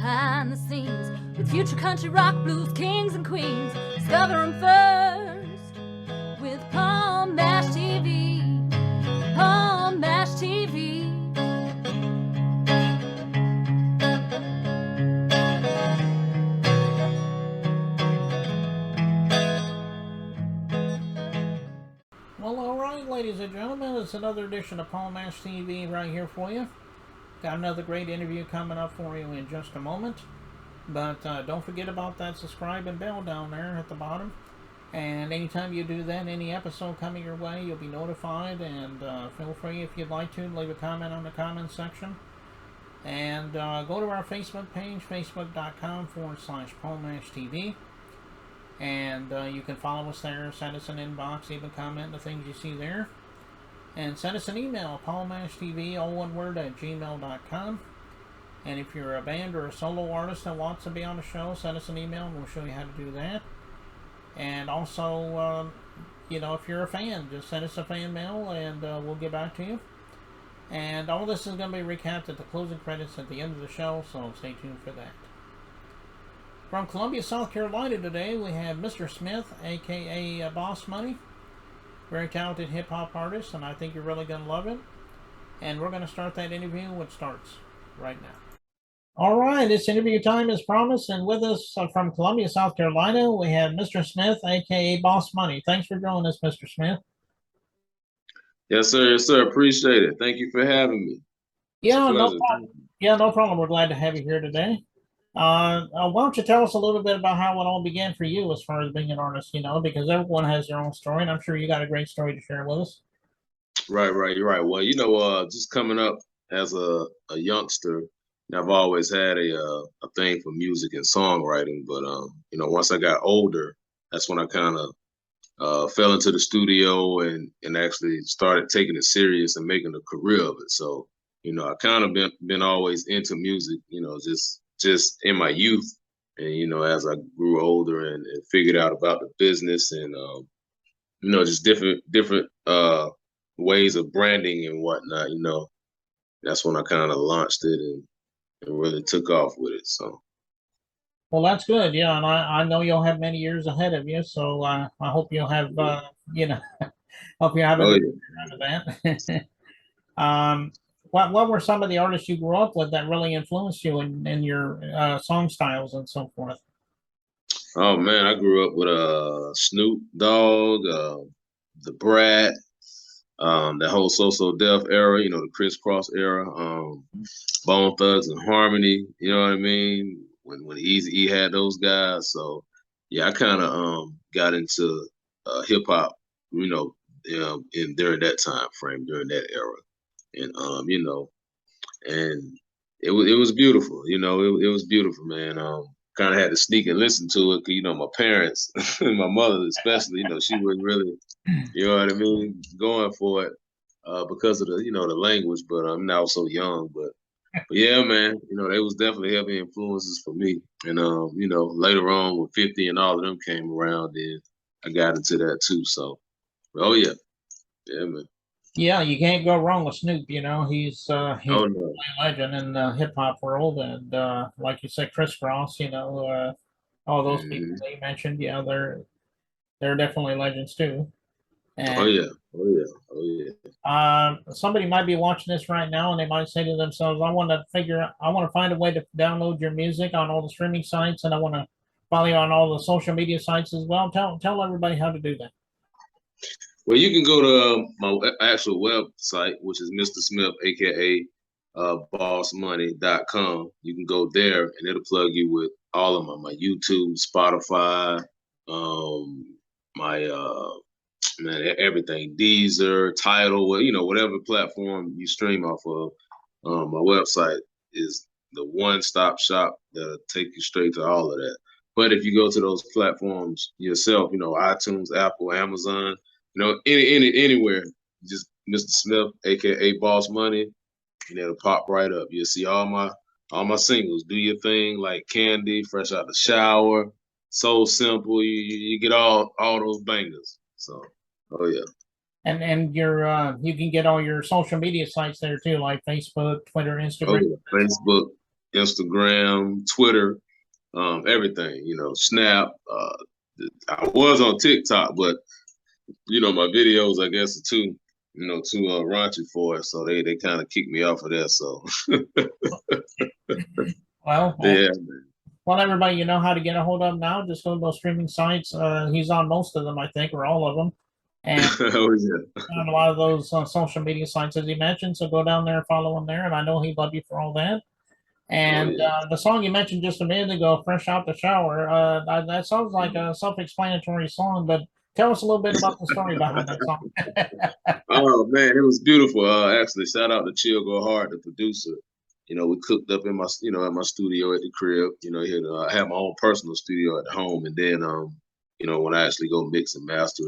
behind the scenes with future country rock blues kings and queens. Discover them first with Paul Mash TV. Paul Mash TV. Well, all right, ladies and gentlemen, it's another edition of Paul Mash TV right here for you. Got another great interview coming up for you in just a moment. But don't forget about that subscribe and bell down there at the bottom. And anytime you do that, any episode coming your way, you'll be notified. And feel free, if you'd like to, leave a comment on the comments section. And go to our Facebook page, facebook.com/Paul Mash TV. And you can follow us there, send us an inbox, even comment the things you see there. And send us an email, paulmashtv, all one word, at gmail.com. And if you're a band or a solo artist that wants to be on the show, send us an email and we'll show you how to do that. And also, if you're a fan, just send us a fan mail and we'll get back to you. And all this is going to be recapped at the closing credits at the end of the show, so stay tuned for that. From Columbia, South Carolina today, we have Mr. Smith, a.k.a. Boss Money. Very talented hip-hop artist, and I think you're really going to love it. And we're going to start that interview, which starts right now. All right, it's interview time as promised, and with us from Columbia, South Carolina, we have Mr. Smith, a.k.a. Boss Money. Thanks for joining us, Mr. Smith. Yes, sir. Yes, sir. Appreciate it. Thank you for having me. Yeah, no problem. Yeah, no problem. We're glad to have you here today. Why don't you tell us a little bit about how it all began for you as far as being an artist, because everyone has their own story, and I'm sure you got a great story to share with us. Right. You're right. Well, just coming up as a youngster, I've always had a thing for music and songwriting. But, once I got older, that's when I kind of fell into the studio and actually started taking it serious and making a career of it. So, I kind of been always into music, just in my youth. And, as I grew older and figured out about the business and, just different ways of branding and whatnot, that's when I kind of launched it and really took off with it. So. Well, that's good. Yeah. And I know you'll have many years ahead of you. So I hope you'll have, hope you have a good run of that. What were some of the artists you grew up with that really influenced you in your song styles and so forth? Oh man, I grew up with Snoop Dogg, the Brat, the whole So Def era, the Criss Cross era, Bone Thugs and Harmony. You know what I mean? When Eazy-E had those guys. So yeah, I kind of got into hip hop, in during that time frame, during that era. And and it was beautiful. It was beautiful, man. Kind of had to sneak and listen to it, 'cause my parents, my mother especially, she wasn't really, you know what I mean, going for it because of the the language. But I'm now so young, but yeah, man, they was definitely heavy influences for me. And later on when 50 and all of them came around, then I got into that too. So, oh yeah, man. Yeah, you can't go wrong with Snoop. He's a no. legend in the hip hop world, and like you said, Criss Cross. All those people that you mentioned. Yeah, they're definitely legends too. And, oh yeah. Somebody might be watching this right now, and they might say to themselves, "I want to find a way to download your music on all the streaming sites, and I want to follow you on all the social media sites as well." Tell everybody how to do that. Well, you can go to my actual website, which is Mr. Smith, aka bossmoney.com. You can go there and it'll plug you with all of my YouTube, Spotify, my everything, Deezer, Tidal, whatever platform you stream off of. My website is the one-stop shop that'll take you straight to all of that. But if you go to those platforms yourself, iTunes, Apple, Amazon, anywhere, just Mr. Smith, aka Boss Money, and it'll pop right up. You'll see all my singles. Do Your Thing, like Candy, Fresh Out the Shower, So Simple. You get all those bangers. So, oh yeah. And you can get all your social media sites there too, like Facebook, Twitter, Instagram. Oh, yeah. Facebook, Instagram, Twitter, everything. You know, Snap. I was on TikTok, but you know, my videos, I guess, are too raunchy for it, so they kind of kicked me off of that. So, Well, yeah. well, everybody, you know how to get a hold of him now. Just go to those streaming sites. He's on most of them, I think, or all of them. And Oh, yeah. on a lot of those social media sites, as he mentioned. So go down there and follow him there. And I know he'd love you for all that. And yeah. the song you mentioned just a minute ago, Fresh Out the Shower, that sounds like a self explanatory song, but tell us a little bit about the story behind that song. Oh man, it was beautiful. Actually, shout out to Chill Go Hard, the producer. You know, we cooked up in my, at my studio at the crib. You know, here I have my own personal studio at home, and then, when I actually go mix and master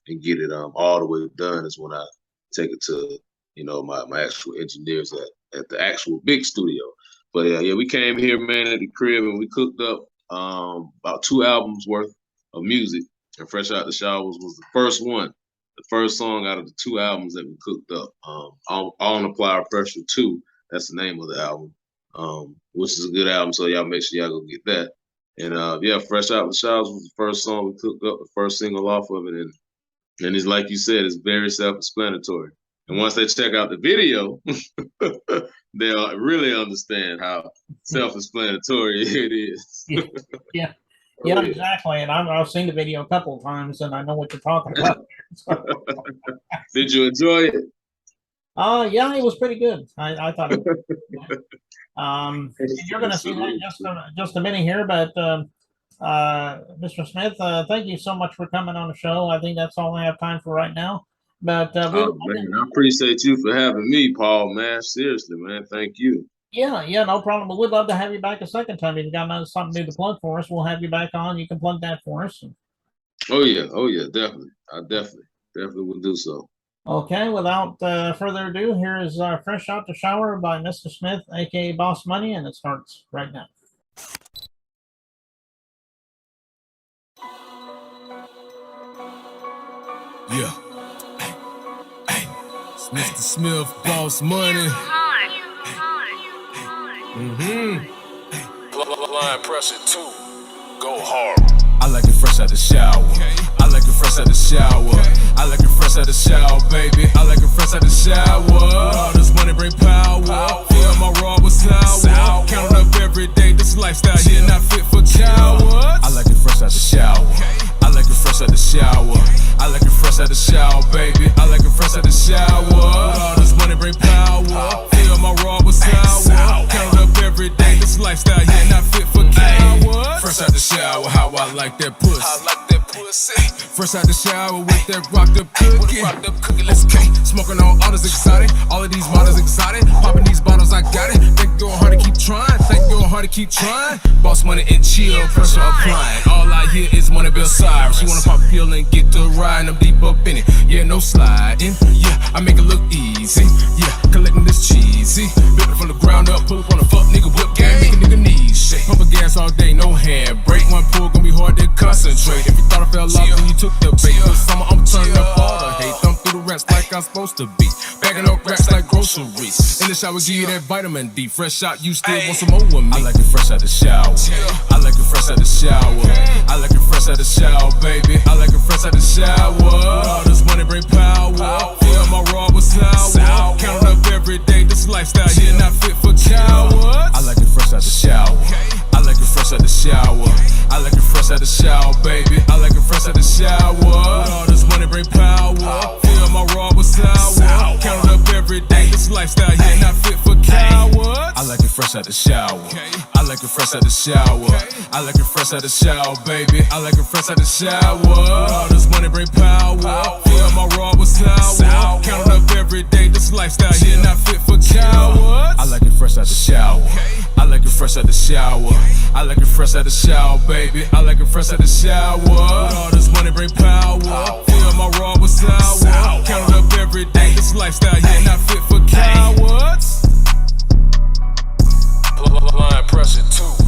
and get it all the way done is when I take it to, my actual engineers at the actual big studio. But yeah, we came here, man, at the crib, and we cooked up about 2 albums worth of music. And Fresh Out the Showers was the first one. The first song out of the 2 albums that we cooked up. All on Apply Pressure 2, that's the name of the album, which is a good album, so y'all make sure y'all go get that. And Fresh Out the Showers was the first song we cooked up, the first single off of it. And it's like you said, it's very self-explanatory. And once they check out the video, they'll really understand how self-explanatory it is. Yeah. Yeah, exactly. And I've seen the video a couple of times, and I know what you're talking about. Did you enjoy it? Yeah, it was pretty good. I thought it was good. You're going to see that just a minute here, but Mr. Smith, thank you so much for coming on the show. I think that's all I have time for right now. But man, I appreciate you for having me, Paul, man. Seriously, man. Thank you. Yeah, no problem. But we'd love to have you back a second time. If you got something new to plug for us, we'll have you back on. You can plug that for us. Oh yeah, definitely. I definitely will do so. Okay, without further ado, here is Fresh Out the Shower by Mr. Smith, aka Boss Money, and it starts right now. Yeah. Hey. Mr. Smith, Boss Money. Line pressure 2. Go hard. I like it fresh out the shower. I like it fresh out the shower. I like it fresh out the shower, baby. I like it fresh out the shower. All this money bring power. Feel my raw with sour. Count up every day. This lifestyle here not fit for cowards. I like it fresh out the shower. I like it fresh out the shower. I like it fresh out the shower, baby. I like it fresh out the shower. All this money bring power. Feel my raw with sour. Count up every day. This lifestyle here not fit for cowards. Fresh out the shower, how I like that pussy. I like that pussy. Fresh out the shower with that rocked up cookie. Okay, smoking on all this exotic. All of these models exotic. Popping these bottles, I got it. Think going hard to keep trying. Think going hard to keep trying. Boss Money and chill, pressure applying. All I hear is money bill siren. She wanna pop a pill and get to ride. I'm deep up in it. Yeah, no sliding. Yeah, I make it look easy. Yeah, collecting this cheesy. Built it from the ground up. Pull up on a fuck nigga whip gang. Make a nigga knees shake. Pump a gas all day, no hand break. One pull gon' be hard to concentrate. If you thought I fell off, then you took the bait. This summer I'm turning up all the hate. Thumb through the rats like I'm supposed to be. Bagging up racks like groceries. In the shower, give you that vitamin D. Fresh out, you still want some more with me. I like it fresh out the shower. I like it fresh out the shower. I like it fresh out the shower, baby. I like it fresh out the shower. All this money bring power. Feel my raw with sour. Count up every day. This lifestyle here not fit for cowards. I like it fresh out the shower. I like it fresh out the shower. I like it fresh out the shower, baby. I like it fresh out the shower. All this money bring power. Feel my raw with sour. Count up every day. This lifestyle here not fit for cowards. I like it fresh out the shower. I like it fresh out the shower. I like it fresh out the shower, baby. I like it fresh out the shower. All this money bring power. Feel my raw with sour. Count up every day. This lifestyle here not fit for cowards. I like it fresh out the shower. I like it fresh out the shower. I like it fresh out the shower, baby. I like it fresh out the shower. All this money bring power. Feel my raw with sour. Count up every day. This lifestyle here not fit for cowards. Line pressure 2.